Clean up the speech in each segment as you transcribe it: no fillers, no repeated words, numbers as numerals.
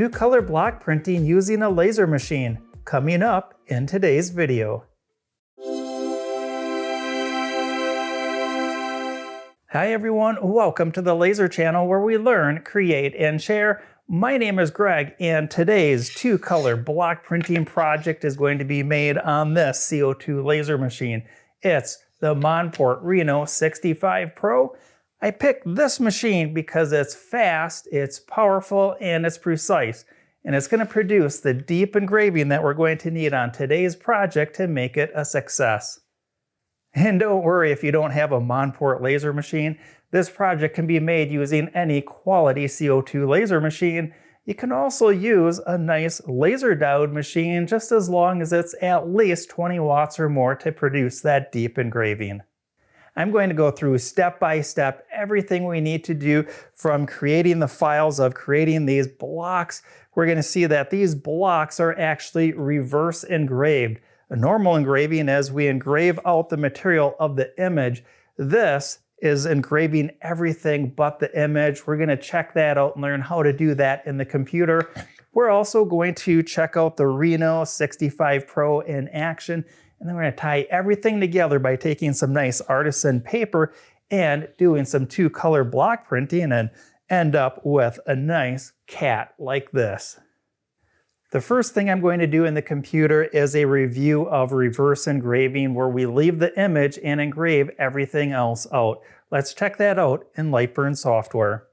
two-color block printing using a laser machine, coming up in today's video. Hi everyone, welcome to the Laser Channel where we learn, create, and share. My name is Greg, and today's two-color block printing project is going to be made on this CO2 laser machine. It's the Monport Reno 65 Pro. I picked this machine because it's fast, it's powerful, and it's precise. And it's going to produce the deep engraving that we're going to need on today's project to make it a success. And don't worry if you don't have a Monport laser machine. This project can be made using any quality CO2 laser machine. You can also use a nice laser diode machine just as long as it's at least 20 watts or more to produce that deep engraving. I'm going to go through step by step everything we need to do from creating the files of creating these blocks. We're going to see that these blocks are actually reverse engraved. A normal engraving is we engrave out the material of the image. This is engraving everything but the image. We're going to check that out and learn how to do that in the computer. We're also going to check out the Reno 65 Pro in action. And then we're going to tie everything together by taking some nice artisan paper and doing some two-color block printing and end up with a nice cat like this. The first thing I'm going to do in the computer is a review of reverse engraving where we leave the image and engrave everything else out. Let's check that out in LightBurn software.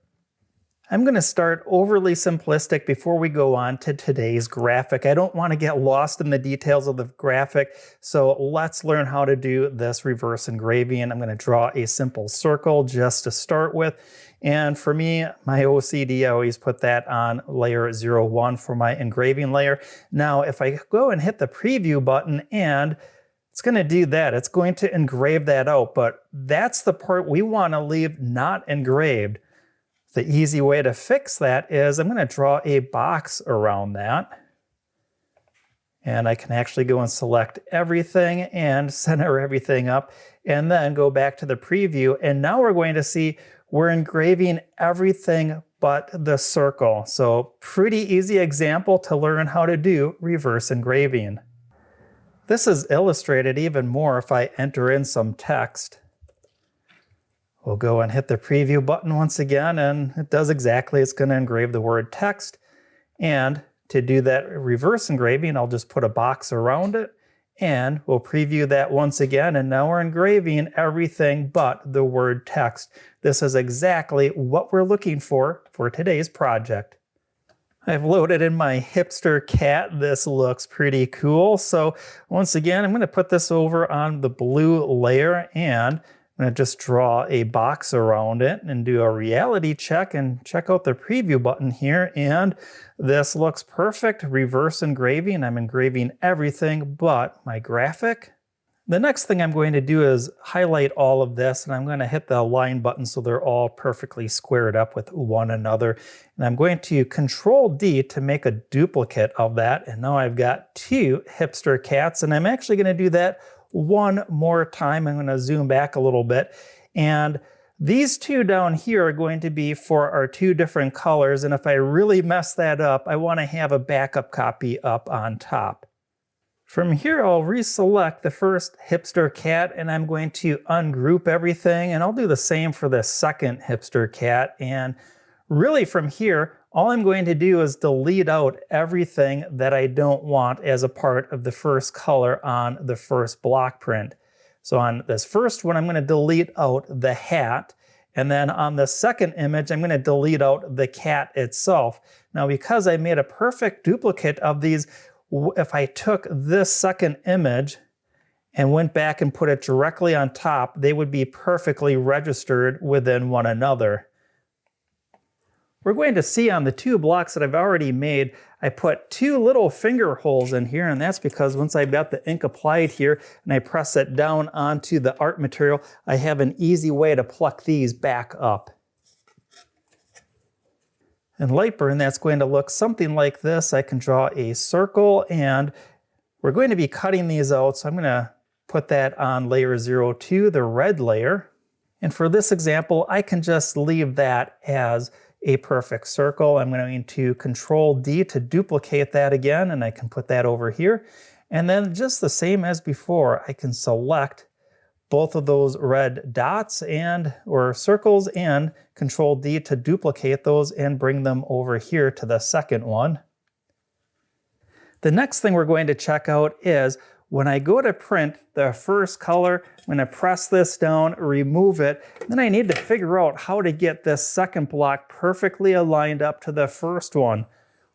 I'm going to start overly simplistic before we go on to today's graphic. I don't want to get lost in the details of the graphic, so let's learn how to do this reverse engraving. I'm going to draw a simple circle just to start with. And for me, my OCD, I always put that on layer 01 for my engraving layer. Now, if I go and hit the preview button and it's going to do that, it's going to engrave that out, but that's the part we want to leave not engraved. The easy way to fix that is I'm going to draw a box around that. And I can actually go and select everything and center everything up and then go back to the preview. And now we're going to see we're engraving everything but the circle. So pretty easy example to learn how to do reverse engraving. This is illustrated even more if I enter in some text. We'll go and hit the preview button once again, and it does exactly, it's going to engrave the word text. And to do that reverse engraving, I'll just put a box around it, and we'll preview that once again, and now we're engraving everything but the word text. This is exactly what we're looking for today's project. I've loaded in my hipster cat. This looks pretty cool. So once again, I'm going to put this over on the blue layer, and I'm going to just draw a box around it and do a reality check and check out the preview button here. And this looks perfect. Reverse engraving. I'm engraving everything but my graphic. The next thing I'm going to do is highlight all of this, and I'm going to hit the align button so they're all perfectly squared up with one another. And I'm going to Control D to make a duplicate of that. And now I've got two hipster cats, and I'm actually going to do that one more time. I'm going to zoom back a little bit. And these two down here are going to be for our two different colors. And if I really mess that up, I want to have a backup copy up on top. From here, I'll reselect the first hipster cat, and I'm going to ungroup everything, and I'll do the same for the second hipster cat. And really from here, all I'm going to do is delete out everything that I don't want as a part of the first color on the first block print. So on this first one, I'm going to delete out the hat, and then on the second image, I'm going to delete out the cat itself. Now, because I made a perfect duplicate of these, if I took this second image and went back and put it directly on top, they would be perfectly registered within one another. We're going to see on the two blocks that I've already made, I put two little finger holes in here, and that's because once I've got the ink applied here and I press it down onto the art material, I have an easy way to pluck these back up. In LightBurn, that's going to look something like this. I can draw a circle, and we're going to be cutting these out, so I'm going to put that on layer 02, the red layer. And for this example, I can just leave that as a perfect circle. I'm going to Control D to duplicate that again, and I can put that over here. And then just the same as before, I can select both of those red dots or circles and Control D to duplicate those and bring them over here to the second one. The next thing we're going to check out is when I go to print the first color, I'm going to press this down, remove it, then I need to figure out how to get this second block perfectly aligned up to the first one.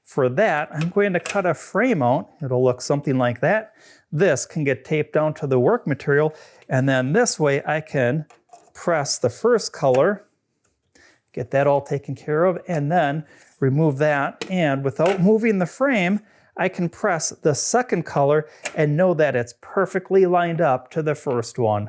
For that, I'm going to cut a frame out. It'll look something like that. This can get taped down to the work material, and then this way I can press the first color, get that all taken care of, and then remove that, and without moving the frame, I can press the second color and know that it's perfectly lined up to the first one.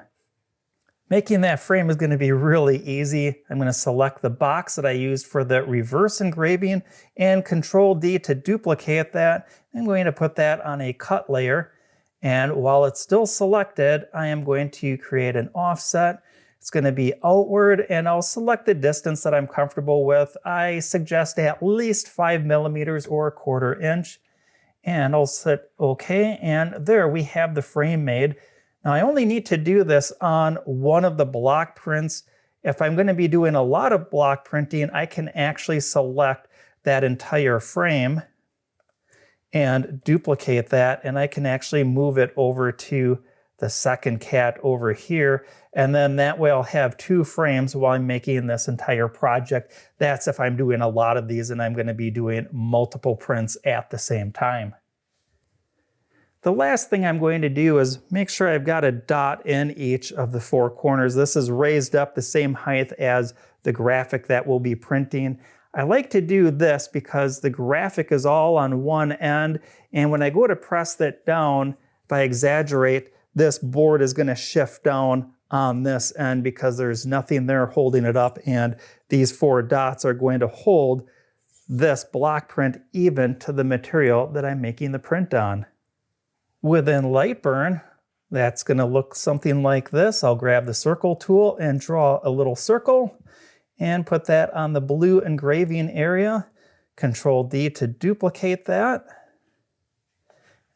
Making that frame is going to be really easy. I'm going to select the box that I used for the reverse engraving and Control D to duplicate that. I'm going to put that on a cut layer. And while it's still selected, I am going to create an offset. It's going to be outward, and I'll select the distance that I'm comfortable with. I suggest at least 5 millimeters or 1/4 inch. And I'll hit OK, and there we have the frame made. Now I only need to do this on one of the block prints. If I'm going to be doing a lot of block printing, I can actually select that entire frame and duplicate that, and I can actually move it over to the second cat over here, and then that way I'll have 2 frames while I'm making this entire project. That's if I'm doing a lot of these and I'm going to be doing multiple prints at the same time. The last thing I'm going to do is make sure I've got a dot in each of the 4 corners. This is raised up the same height as the graphic that we'll be printing. I like to do this because the graphic is all on one end, and when I go to press that down, if I exaggerate, this board is going to shift down on this end because there's nothing there holding it up, and these 4 dots are going to hold this block print even to the material that I'm making the print on. Within LightBurn, that's going to look something like this. I'll grab the circle tool and draw a little circle and put that on the blue engraving area. Control D to duplicate that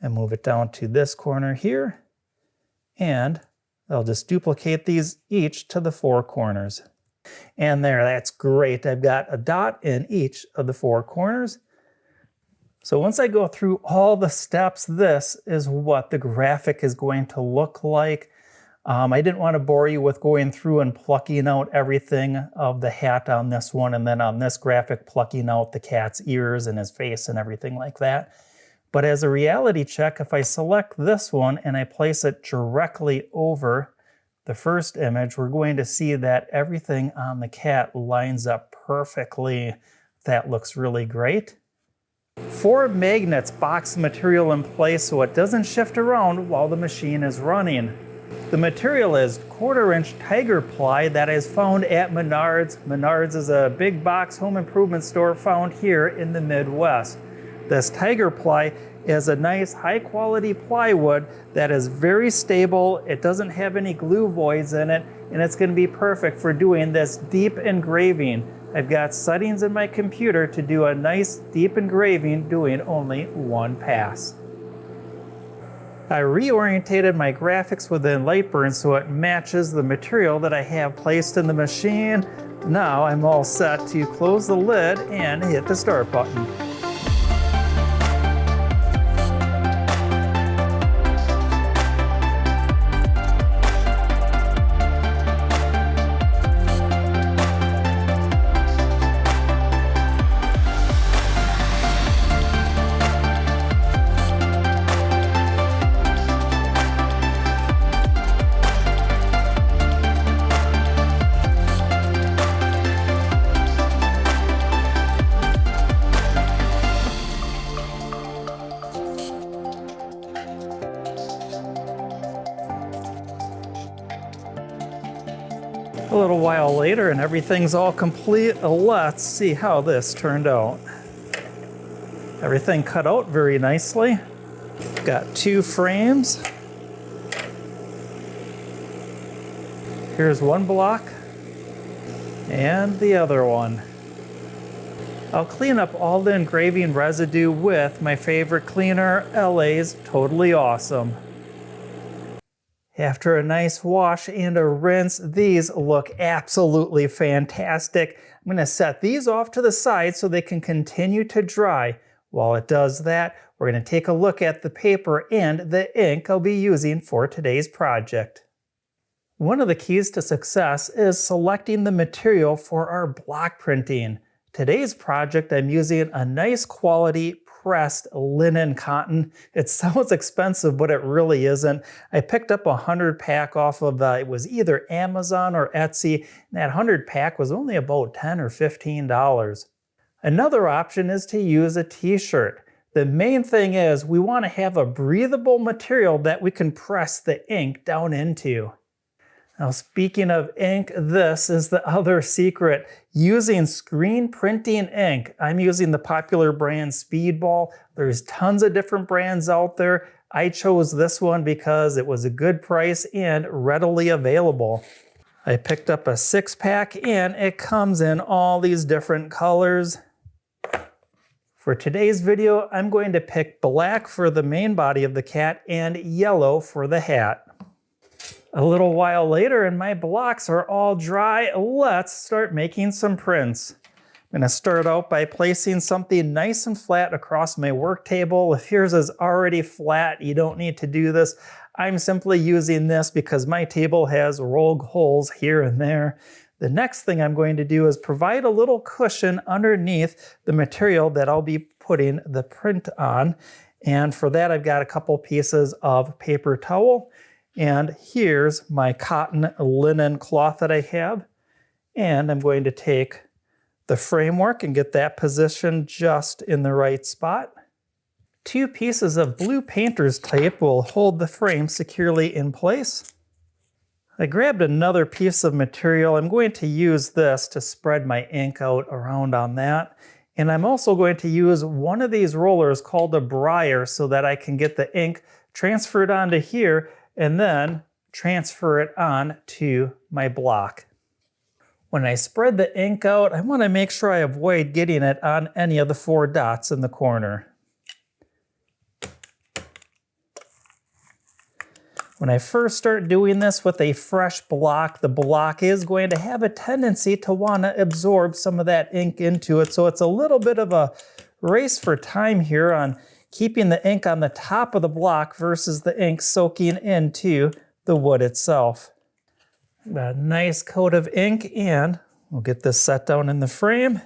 and move it down to this corner here. And I'll just duplicate these each to the 4 corners. And there, that's great. I've got a dot in each of the 4 corners. So once I go through all the steps, this is what the graphic is going to look like. I didn't want to bore you with going through and plucking out everything of the hat on this one, and then on this graphic plucking out the cat's ears and his face and everything like that. But as a reality check, if I select this one and I place it directly over the first image, we're going to see that everything on the cat lines up perfectly. That looks really great. 4 magnets box the material in place so it doesn't shift around while the machine is running. The material is 1/4 inch tiger ply that is found at Menards. Menards is a big box home improvement store found here in the Midwest. This tiger ply is a nice high quality plywood that is very stable. It doesn't have any glue voids in it, and it's going to be perfect for doing this deep engraving. I've got settings in my computer to do a nice deep engraving doing only 1 pass. I reorientated my graphics within LightBurn so it matches the material that I have placed in the machine. Now I'm all set to close the lid and hit the start button. A little while later and everything's all complete. Let's see how this turned out. Everything cut out very nicely. Got 2 frames. Here's one block and the other one. I'll clean up all the engraving residue with my favorite cleaner, LA's Totally Awesome. After a nice wash and a rinse, these look absolutely fantastic. I'm going to set these off to the side so they can continue to dry. While it does that, we're going to take a look at the paper and the ink I'll be using for today's project. One of the keys to success is selecting the material for our block printing. Today's project, I'm using a nice quality pressed linen cotton. It sounds expensive, but it really isn't. I picked up a 100 pack off of, it was either Amazon or Etsy, and that 100 pack was only about $10 or $15. Another option is to use a t-shirt. The main thing is we want to have a breathable material that we can press the ink down into. Now, speaking of ink, this is the other secret. Using screen printing ink. I'm using the popular brand Speedball. There's tons of different brands out there. I chose this one because it was a good price and readily available. I picked up a 6-pack and it comes in all these different colors. For today's video, I'm going to pick black for the main body of the cat and yellow for the hat. A little while later and my blocks are all dry. Let's start making some prints. I'm going to start out by placing something nice and flat across my work table. If yours is already flat, you don't need to do this. I'm simply using this because my table has rogue holes here and there. The next thing I'm going to do is provide a little cushion underneath the material that I'll be putting the print on. And for that, I've got a couple pieces of paper towel. And here's my cotton linen cloth that I have. And I'm going to take the framework and get that positioned just in the right spot. 2 pieces of blue painter's tape will hold the frame securely in place. I grabbed another piece of material. I'm going to use this to spread my ink out around on that. And I'm also going to use one of these rollers called a briar so that I can get the ink transferred onto here and then transfer it on to my block. When I spread the ink out, I want to make sure I avoid getting it on any of the 4 dots in the corner. When I first start doing this with a fresh block, the block is going to have a tendency to want to absorb some of that ink into it. So it's a little bit of a race for time here on keeping the ink on the top of the block versus the ink soaking into the wood itself. Got a nice coat of ink, and we'll get this set down in the frame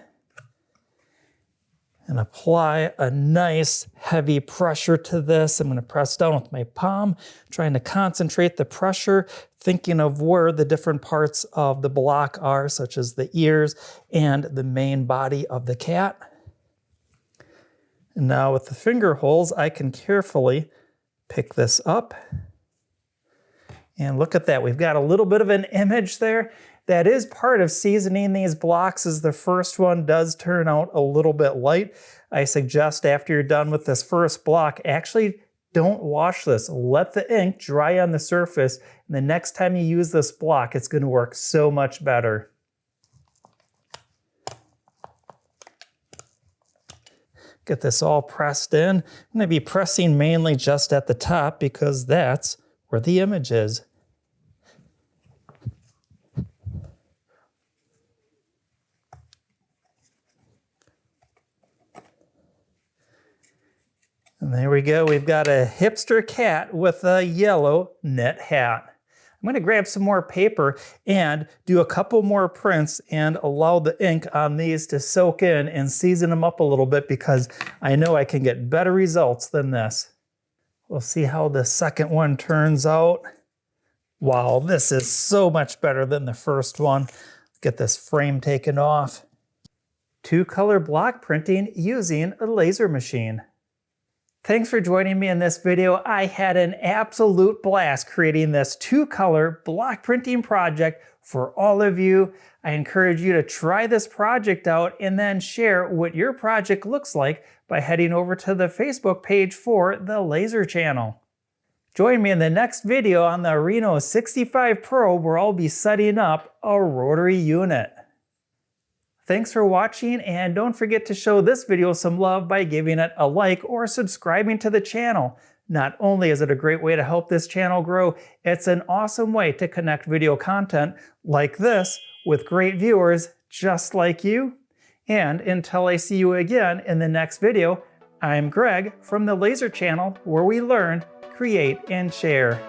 and apply a nice heavy pressure to this. I'm going to press down with my palm, trying to concentrate the pressure, thinking of where the different parts of the block are, such as the ears and the main body of the cat. And now with the finger holes, I can carefully pick this up. And look at that, we've got a little bit of an image there. That is part of seasoning these blocks, as the first one does turn out a little bit light. I suggest after you're done with this first block, actually don't wash this. Let the ink dry on the surface, and the next time you use this block, it's going to work so much better. Get this all pressed in. I'm going to be pressing mainly just at the top because that's where the image is. And there we go. We've got a hipster cat with a yellow knit hat. I'm going to grab some more paper and do a couple more prints and allow the ink on these to soak in and season them up a little bit because I know I can get better results than this. We'll see how the second one turns out. Wow, this is so much better than the first one. Get this frame taken off. 2-color block printing using a laser machine. Thanks for joining me in this video. I had an absolute blast creating this 2-color block printing project for all of you. I encourage you to try this project out and then share what your project looks like by heading over to the Facebook page for the Laser channel. Join me in the next video on the Reno 65 Pro where I'll be setting up a rotary unit. Thanks for watching, and don't forget to show this video some love by giving it a like or subscribing to the channel. Not only is it a great way to help this channel grow, it's an awesome way to connect video content like this with great viewers just like you. And until I see you again in the next video, I'm Greg from the Laser Channel, where we learn, create, and share.